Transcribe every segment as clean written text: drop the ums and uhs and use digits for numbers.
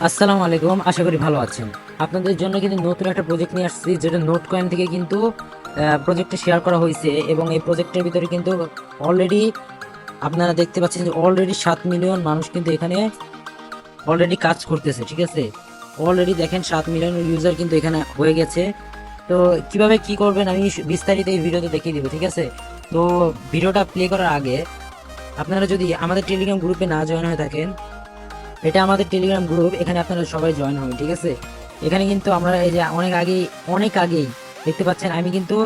আসসালামু আলাইকুম, আশা করি ভালো আছেন। আপনাদের জন্য কিন্তু নতুন একটা প্রজেক্ট নিয়ে আসছি, যেটা নোট কয়েন থেকে কিন্তু প্রজেক্টে শেয়ার করা হয়েছে। এবং এই প্রজেক্টের ভিতরে কিন্তু অলরেডি আপনারা দেখতে পাচ্ছেন যে অলরেডি 7 মিলিয়ন মানুষ কিন্তু এখানে অলরেডি কাজ করতেছে। ঠিক আছে, অলরেডি দেখেন 7 মিলিয়ন ইউজার কিন্তু এখানে হয়ে গেছে। তো কিভাবে কি করবেন আমি বিস্তারিত এই ভিডিওতে দেখিয়ে দিব। ঠিক আছে, তো ভিডিওটা প্লে করার আগে আপনারা যদি আমাদের টেলিগ্রাম গ্রুপে না জয়েন হয়ে থাকেন, এটা আমাদের টেলিগ্রাম গ্রুপ, এখানে আপনারা সবাই জয়েন হবেন। ঠিক আছে, এখানে কিন্তু আমরা এই যে অনেক আগেই দেখতে পাচ্ছেন, আমি কিন্তু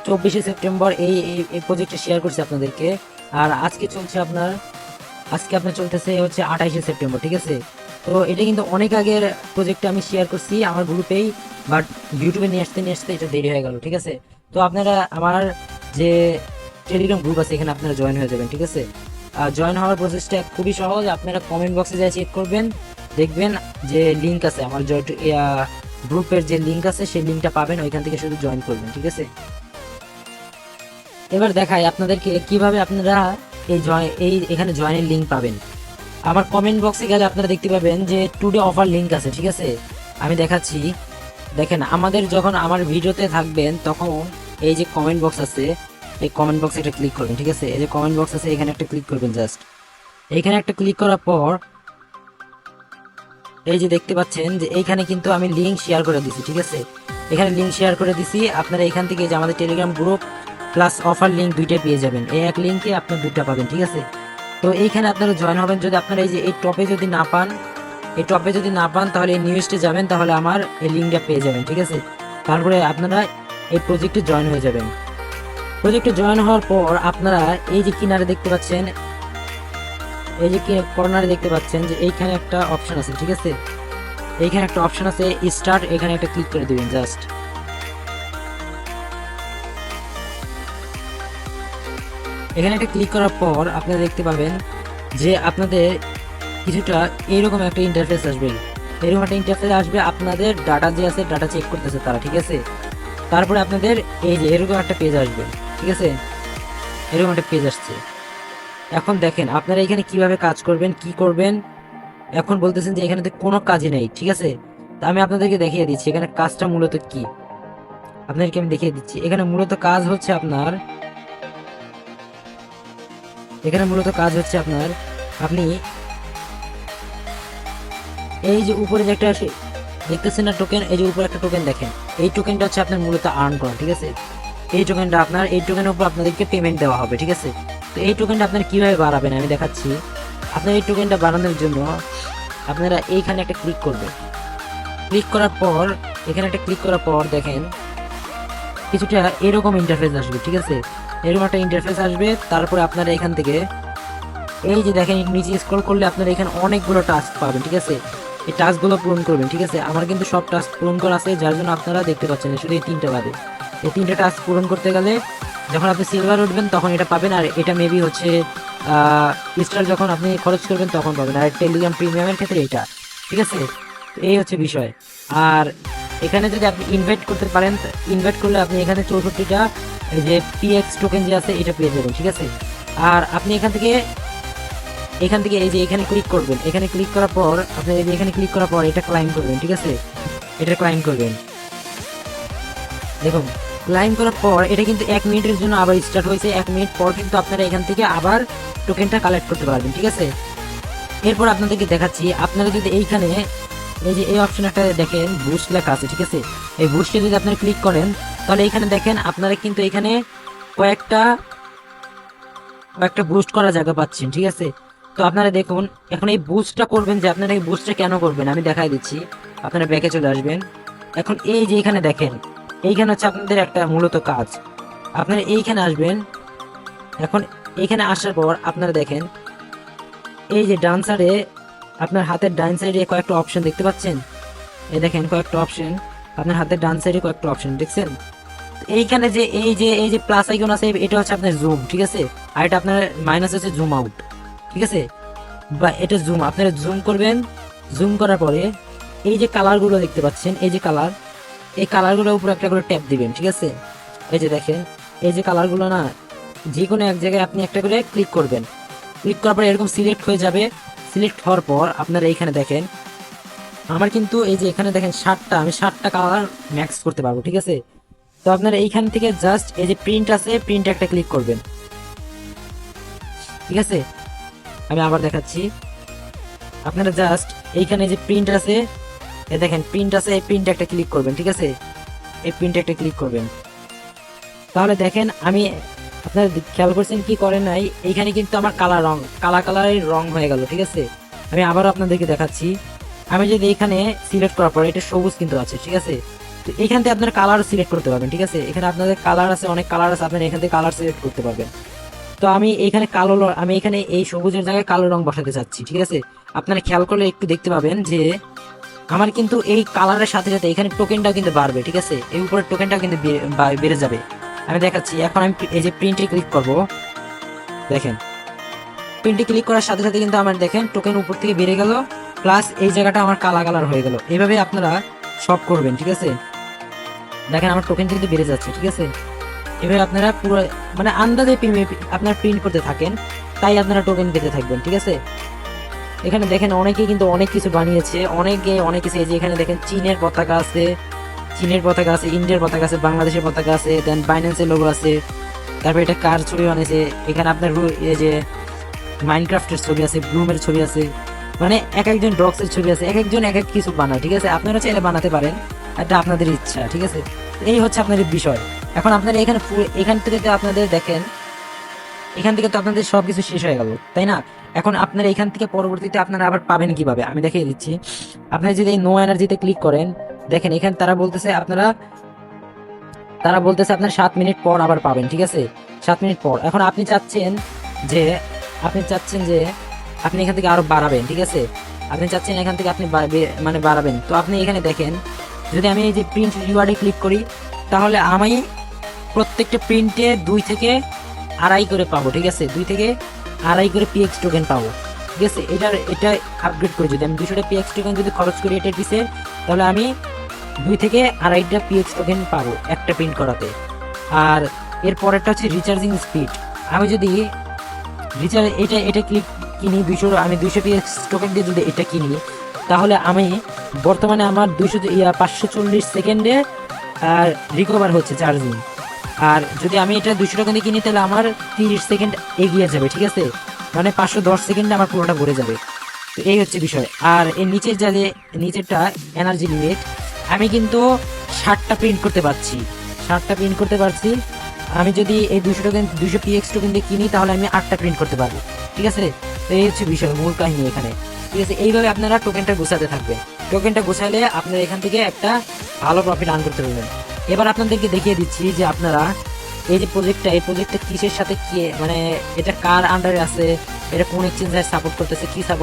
24শে সেপ্টেম্বর এই প্রজেক্টটা শেয়ার করছি আপনাদেরকে। আর আজকে আপনার চলতেছে হচ্ছে 28শে সেপ্টেম্বর। ঠিক আছে, তো এটা কিন্তু অনেক আগের প্রজেক্টটা আমি শেয়ার করছি আমার গ্রুপেই, বাট ইউটিউবে নিয়ে আসতে এটা দেরি হয়ে গেল। ঠিক আছে, তো আপনারা আমার যে টেলিগ্রাম গ্রুপ আছে এখানে আপনারা জয়েন হয়ে যাবেন। ঠিক আছে, জয়েন হওয়ার প্রসেসটা খুবই সহজ। আপনারা কমেন্ট বক্সে যাই চেক করবেন, দেখবেন যে লিঙ্ক আছে আমার গ্রুপের যে লিঙ্ক আছে সেই লিঙ্কটা পাবেন, ওইখান থেকে শুধু জয়েন করবেন। ঠিক আছে, এবার দেখাই আপনাদেরকে কিভাবে আপনারা এখানে জয়েনের লিঙ্ক পাবেন। আমার কমেন্ট বক্সে গেলে আপনারা দেখতে পাবেন যে টুডে অফার লিঙ্ক আছে। ঠিক আছে, আমি দেখাচ্ছি। দেখেন, যখন আমার ভিডিওতে থাকবেন তখন এই যে কমেন্ট বক্স আছে, এই কমেন্ট বক্সে একটা ক্লিক করবেন। ঠিক আছে, এই যে কমেন্ট বক্স আছে এখানে একটা ক্লিক করবেন। জাস্ট এইখানে একটা ক্লিক করার পর এই যে দেখতে পাচ্ছেন যে এইখানে কিন্তু আমি লিঙ্ক শেয়ার করে দিছি। ঠিক আছে, এখানে লিঙ্ক শেয়ার করে দিছি। আপনারা এখান থেকে যে আমাদের Telegram group plus offer link দুইটাই পেয়ে যাবেন, এই এক লিঙ্কে আপনার দুটো পাবেন। ঠিক আছে, তো এইখানে আপনারা জয়েন হবেন। যদি আপনারা এই যে এই টপে যদি না পান তাহলে এই নিউজটে যাবেন, তাহলে আমার এই লিঙ্কটা পেয়ে যাবেন। ঠিক আছে, তারপরে আপনারা এই প্রজেক্টে জয়েন হয়ে যাবেন। প্রজেক্টে জয়েন হওয়ার পর আপনারা এই যে কিনারে দেখতে পাচ্ছেন, এই যে কর্নারে দেখতে পাচ্ছেন যে এইখানে একটা অপশন আছে। ঠিক আছে, এইখানে একটা অপশন আছে স্টার্ট, এখানে একটা ক্লিক করে দিবেন। জাস্ট এখানে একটা ক্লিক করার পর আপনারা দেখতে পাবেন যে আপনাদের কিছুটা এইরকম একটা ইন্টারফেস আসবে। এরকম একটা ইন্টারফেস আসবে, আপনাদের ডাটা যে আছে ডাটা চেক করতেছে তারা। ঠিক আছে, তারপরে আপনাদের এই যে এরকম একটা পেজ আসবে। ঠিক আছে, এরকম একটা পেজ আসছে। এখন দেখেন আপনারা এখানে কিভাবে কাজ করবেন, কি করবেন। এখন বলতেছেন যে এখানে তো কোনো কাজই নেই। ঠিক আছে, তা আমি আপনাদেরকে দেখিয়ে দিচ্ছি এখানে কাজটা মূলত কি। আপনাদেরকে আমি দেখিয়ে দিচ্ছি এখানে মূলত কাজ হচ্ছে আপনার আপনি এই যে উপরে যে একটা দেখতেছেন না টোকেন, এই যে উপরে একটা টোকেন দেখেন, এই টোকেনটা হচ্ছে আপনার মূলত আর্ন করা। ঠিক আছে, এই টোকেনটা এই টোকেনের উপর আপনাদেরকে পেমেন্ট দেওয়া হবে। ঠিক আছে, তো এই টোকেনটা আপনারা কিভাবে বাড়াবেন আমি দেখাচ্ছি। আপনার এই টোকেনটা বাড়ানোর জন্য আপনারা এইখানে একটা ক্লিক করবেন। ক্লিক করার পর এখানে একটা ক্লিক করার পর দেখেন কিছুটা এরকম ইন্টারফেস আসবে। ঠিক আছে, এরকম একটা ইন্টারফেস আসবে। তারপরে আপনারা এখান থেকে এই যে দেখেন নিচে স্ক্রল করলে আপনারা এখানে অনেকগুলো টাস্ক পাবেন। ঠিক আছে, এই টাস্কগুলো পূরণ করবেন। ঠিক আছে, আমার কিন্তু সব টাস্ক পূরণ করা আছে, যার জন্য আপনারা দেখতে পাচ্ছেন শুধু এই 3টা বাদে। এই 3টে টাস্ক পূরণ করতে গেলে যখন আপনি সিলভার উঠবেন তখন এটা পাবেন, আর এটা মেবি হচ্ছে স্টার যখন আপনি খরচ করবেন তখন পাবেন, আর টেলিগ্রাম প্রিমিয়ামের ক্ষেত্রে এটা। ঠিক আছে, তো এই হচ্ছে বিষয়। আর এখানে যদি আপনি ইনভাইট করতে পারেন, ইনভাইট করলে আপনি এখানে 64টা এই যে পিএক্স টোকেন যে আছে এটা পেয়ে যাবেন। ঠিক আছে, আর আপনি এখান থেকে এই যে এখানে ক্লিক করবেন। এখানে ক্লিক করার পর আপনি এই যে এখানে ক্লিক করার পর এটা ক্লাইম করবেন। ঠিক আছে, এটা ক্লাইম করবেন। দেখুন, ক্লাইম করার পর এটা কিন্তু 1 মিনিটের জন্য আবার স্টার্ট হয়েছে। 1 মিনিট পর কিন্তু আপনারা এখান থেকে আবার টোকেনটা কালেক্ট করতে পারবেন। ঠিক আছে, এরপর আপনাদেরকে দেখাচ্ছি। আপনারা যদি এইখানে এই যে এই অপশন একটা দেখেন বুস্ট লেখা আছে। ঠিক আছে, এই বুস্টে যদি আপনারা ক্লিক করেন তাহলে এখানে দেখেন আপনারা কিন্তু এখানে কয়েকটা বুস্ট করার জায়গা পাচ্ছেন। ঠিক আছে, তো আপনারা দেখুন এখন এই বুস্টটা করবেন, যে আপনারা এই বুস্টটা কেন করবেন আমি দেখাই দিচ্ছি। আপনারা ব্যাকে চলে আসবেন। এখন এই যে এখানে দেখেন, এইখানে হচ্ছে আপনাদের একটা মূলত কাজ। আপনারা এইখানে আসবেন। এখন এইখানে আসার পর আপনারা দেখেন এই যে ডান সাইডে আপনার হাতের ডান সাইডে কয়েকটা অপশন দেখতে পাচ্ছেন। এই দেখেন কয়েকটা অপশন, আপনার হাতের ডান সাইডে কয়েকটা অপশন দেখছেন। এইখানে যে এই যে প্লাস আইকন আছে এটা হচ্ছে আপনার জুম। ঠিক আছে, আর এটা আপনার মাইনাস হচ্ছে জুম আউট। ঠিক আছে, বা এটা জুম, আপনারা জুম করবেন। জুম করার পরে এই যে কালারগুলো দেখতে পাচ্ছেন, এই যে কালার, এই কালারগুলোর উপর একটা করে ট্যাপ দিবেন। ঠিক আছে, এই যে দেখেন এই যে কালারগুলো না, যে কোনো এক জায়গায় আপনি একটা করে ক্লিক করবেন। ক্লিক করার পরে এরকম সিলেক্ট হয়ে যাবে। সিলেক্ট হওয়ার পর আপনারা এইখানে দেখেন আমার কিন্তু এই যে এখানে দেখেন 60টা, আমি 60টা কালার ম্যাক্স করতে পারবো, ঠিক আছে। তো আপনারা এইখান থেকে জাস্ট এই যে প্রিন্ট আছে, প্রিন্ট একটা ক্লিক করবেন, ঠিক আছে। আমি আবার দেখাচ্ছি, আপনারা জাস্ট এইখানে যে প্রিন্ট আছে, দেখেন প্রিন্ট আছে, এই প্রিন্ট একটা ক্লিক করবেন, ঠিক আছে। এই প্রিন্ট একটা ক্লিক করবেন, তাহলে দেখেন আমি, আপনারা খেয়াল করছেন কি করেন নাই, এইখানে কিন্তু আমার কালারের রং হয়ে গেল, ঠিক আছে। আমি আবারও আপনাদেরকে দেখাচ্ছি, আমি যদি এখানে সিলেক্ট করার পর এটা সবুজ কিন্তু আছে, ঠিক আছে। তো এখান থেকে আপনার কালার সিলেক্ট করতে পারবেন, ঠিক আছে। এখানে আপনাদের কালার আছে, অনেক কালার আছে, আপনারা এখান থেকে কালার সিলেক্ট করতে পারবেন। তো আমি এখানে আমি এখানে এই সবুজের জায়গায় কালো রং বসাতে চাচ্ছি, ঠিক আছে। আপনারা খেয়াল করলে একটু দেখতে পাবেন যে আমার কিন্তু এই কালারের সাথে সাথে এখানে টোকেনটাও কিন্তু বাড়বে, ঠিক আছে। এই উপরের টোকেনটাও কিন্তু বেড়ে যাবে। আমি দেখাচ্ছি, এখন আমি এই যে প্রিন্টে ক্লিক করব, দেখেন প্রিন্টে ক্লিক করার সাথে সাথে কিন্তু আমার দেখেন টোকেন উপর থেকে বেড়ে গেল, প্লাস এই জায়গাটা আমার কালার হয়ে গেল। এভাবে আপনারা সব করবেন, ঠিক আছে। দেখেন আমার টোকেন কিন্তু বেড়ে যাচ্ছে, ঠিক আছে। এভাবে আপনারা পুরো মানে আন্দাজে আপনারা প্রিন্ট করতে থাকেন, তাই আপনারা টোকেন পেতে থাকবেন, ঠিক আছে। এখানে দেখেন অনেকেই কিন্তু অনেক কিছু বানিয়েছে, অনেক কিছু, এই যে এখানে দেখেন চীনের পতাকা আছে, ইন্ডিয়ার পতাকা আছে, বাংলাদেশের পতাকা আছে, দেন বাইন্যান্সের লোগো আছে, তারপর এটা কার ছবি বানিয়েছে, এখানে আপনার এই যে মাইনক্রাফটের ছবি আছে, ব্লুমের ছবি আছে, মানে এক একজন ডগসের ছবি আছে, এক একজন এক এক কিছু বানায়, ঠিক আছে। আপনারা চাইলে বানাতে পারেন, এটা আপনাদের ইচ্ছা, ঠিক আছে। এই হচ্ছে আপনাদের বিষয়। এখন আপনারা এখান থেকে তো আপনাদের দেখেন, এখান থেকে তো আপনাদের সবকিছু শেষ হয়ে গেল, তাই না। এখন আপনারা এখান থেকে পরবর্তীতে আপনারা আবার পাবেন কিভাবে আমি দেখিয়ে দিচ্ছি। আপনারা যদি নো এনার্জিতে ক্লিক করেন, দেখেন এখানে তারা বলতেছে আপনার 7 মিনিট পর আবার পাবেন, ঠিক আছে। 7 মিনিট পর। এখন আপনি চাচ্ছেন যে আপনি এখান থেকে আরো বাড়াবেন, ঠিক আছে। আপনি চাচ্ছেন এখান থেকে আপনি মানে বাড়াবেন, তো আপনি এখানে দেখেন, যদি আমি এই যে প্রিন্ট রিওয়ার্ডে ক্লিক করি, তাহলে আমি প্রত্যেকটা প্রিন্টে 2 থেকে আড়াই করে পাবো, ঠিক আছে। 2 থেকে আড়াই করে পিএক্স টোকেন পাবো, ঠিক আছে। এটা আপগ্রেড করে যদি আমি 200টা পিএক্স টোকেন যদি খরচ করি এটার পিছে, তাহলে আমি 2 থেকে আড়াইটা পিএক্স টোকেন পাবো একটা প্রিন্ট করাতে। আর এর পরেরটা হচ্ছে রিচার্জিং স্পিড। আমি যদি এটা কিনি 200 পিএক্স টোকেন দিয়ে যদি এটা কিনি, তাহলে আমি বর্তমানে আমার 540 সেকেন্ডে রিকভার হচ্ছে চার্জিং। আর যদি আমি এটা 200 টাকা দিয়ে কিনি, তাহলে আমার 30 সেকেন্ড এগিয়ে যাবে, ঠিক আছে। মানে 510 সেকেন্ডে আমার পুরোটা ভরে যাবে। তো এই হচ্ছে বিষয়। আর এর নিচেরটা এনার্জি লিমিট, আমি কিন্তু 60টা প্রিন্ট করতে পারছি। আমি যদি এই 200 পিএক্স টোকেন দিয়ে কিনি, তাহলে আমি 8টা প্রিন্ট করতে পারবো, ঠিক আছে। তো এই হচ্ছে বিষয়, মূল কাহিনী এখানে, ঠিক আছে। এইভাবে আপনারা টোকেনটা গোছাতে থাকবেন। টোকেনটা গোছালে আপনারা এখান থেকে একটা ভালো প্রফিট আর্ন করতে পারবেন। এবার আপনাদেরকে দেখিয়ে দিচ্ছি যে আপনারা এই যে এই প্রজেক্টটা কিসের সাথে কি, মানে এটা কার আন্ডারে আছে, এটা কোন এক্সচেঞ্জার সাপোর্ট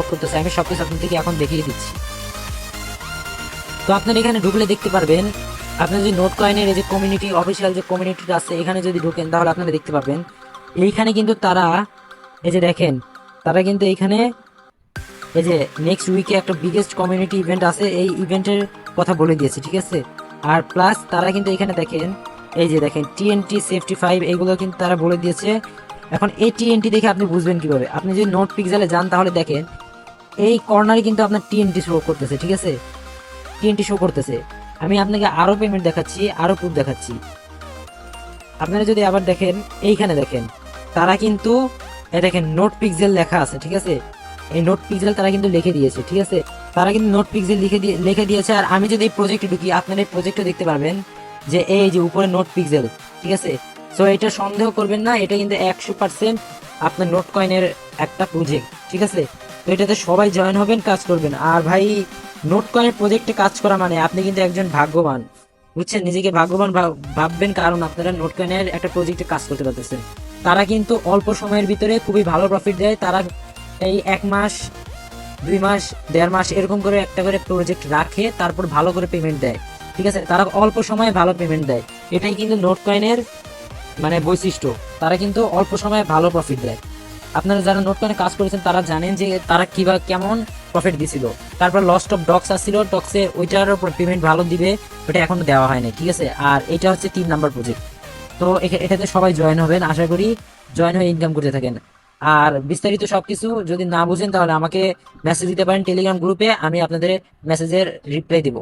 করতেছে, আমি সবকিছু আপনাদেরকে এখন দেখিয়ে দিচ্ছি। তো আপনারা এখানে ঢুকলে দেখতে পারবেন, আপনি যদি নোট কয়েনের এই যে কমিউনিটি, অফিসিয়াল যে কমিউনিটিটা আছে, এখানে যদি ঢুকেন, তাহলে আপনারা দেখতে পাবেন এইখানে কিন্তু তারা এই যে দেখেন, তারা কিন্তু এইখানে এই যে নেক্সট উইকে একটা বিগেস্ট কমিউনিটি ইভেন্ট আছে, এই ইভেন্টের কথা বলে দিয়েছে, ঠিক আছে। আর প্লাস তারা কিন্তু এখানে দেখেন, এই যে দেখেন টিএনটি সেফটি 5 এগুলো কিন্তু তারা বলে দিয়েছে। এখন এই টিএনটি দেখে আপনি বুঝবেন কিভাবে, আপনি যদি নোট পিক্সেলে যান, তাহলে দেখেন এই কর্নারে কিন্তু আপনার টিএনটি শো করতেছে, ঠিক আছে। টিএনটি শো করতেছে। আমি আপনাকে আরো পেমেন্ট দেখাচ্ছি, আরো প্রুফ দেখাচ্ছি। আপনারা যদি আবার দেখেন, এইখানে দেখেন তারা কিন্তু দেখেন নোট পিক্সেল লেখা আছে, ঠিক আছে। এই নোট পিক্সেল তারা কিন্তু লিখে দিয়েছে, ঠিক আছে। তারা কিন্তু নোট পিক্সেল লিখে দিয়েছে। আর আমি যদি এই প্রজেক্টে ঢুকি, আপনারা এই প্রজেক্টে দেখতে পারবেন যে এই যে উপরে নোট পিক্সেল, ঠিক আছে। সো এটা সন্দেহ করবেন না, এটা কিন্তু 100% আপনার নোট কয়েনের একটা প্রজেক্ট, ঠিক আছে। তো এটাতে সবাই জয়েন হবেন, কাজ করবেন। আর ভাই নোট কয়েনের প্রজেক্টে কাজ করা মানে আপনি কিন্তু একজন ভাগ্যবান, বুঝছেন। নিজেকে ভাগ্যবান ভাববেন, কারণ আপনারা নোট কয়েনের একটা প্রজেক্টে কাজ করতে পারতেছেন। তারা কিন্তু অল্প সময়ের ভিতরে খুবই ভালো প্রফিট দেয়। তারা এই 1 মাস 2 মাস 1.5 মাস এরকম করে একটা করে প্রজেক্ট রাখে, তারপর ভালো করে পেমেন্ট দেয়, ঠিক আছে। তারা অল্প সময়ে ভালো পেমেন্ট দেয়, এটাই কিন্তু নোট কয়েনের মানে বৈশিষ্ট্য। তারা কিন্তু অল্প সময়ে ভালো প্রফিট দেয়। আপনারা যারা নোট কয়েনে কাজ করেছেন, তারা জানেন যে তারা কিভাবে কেমন প্রফিট দিছিল। তারপর লস্ট অফ ডক্স আসছিল, ডক্সে ওইটার উপর পেমেন্ট ভালো দিবে, ওটা এখনো দেওয়া হয়নি, ঠিক আছে। আর এটা হচ্ছে 3 নাম্বার প্রজেক্ট। তো এটাতে সবাই জয়েন হবেন, আশা করি জয়েন হয়ে ইনকাম করতে থাকেন। আর বিস্তারিত সবকিছু যদি না বুঝেন তাহলে আমাকে মেসেজ দিতে পারেন টেলিগ্রাম গ্রুপে, আমি আপনাদের মেসেজের রিপ্লাই দিব।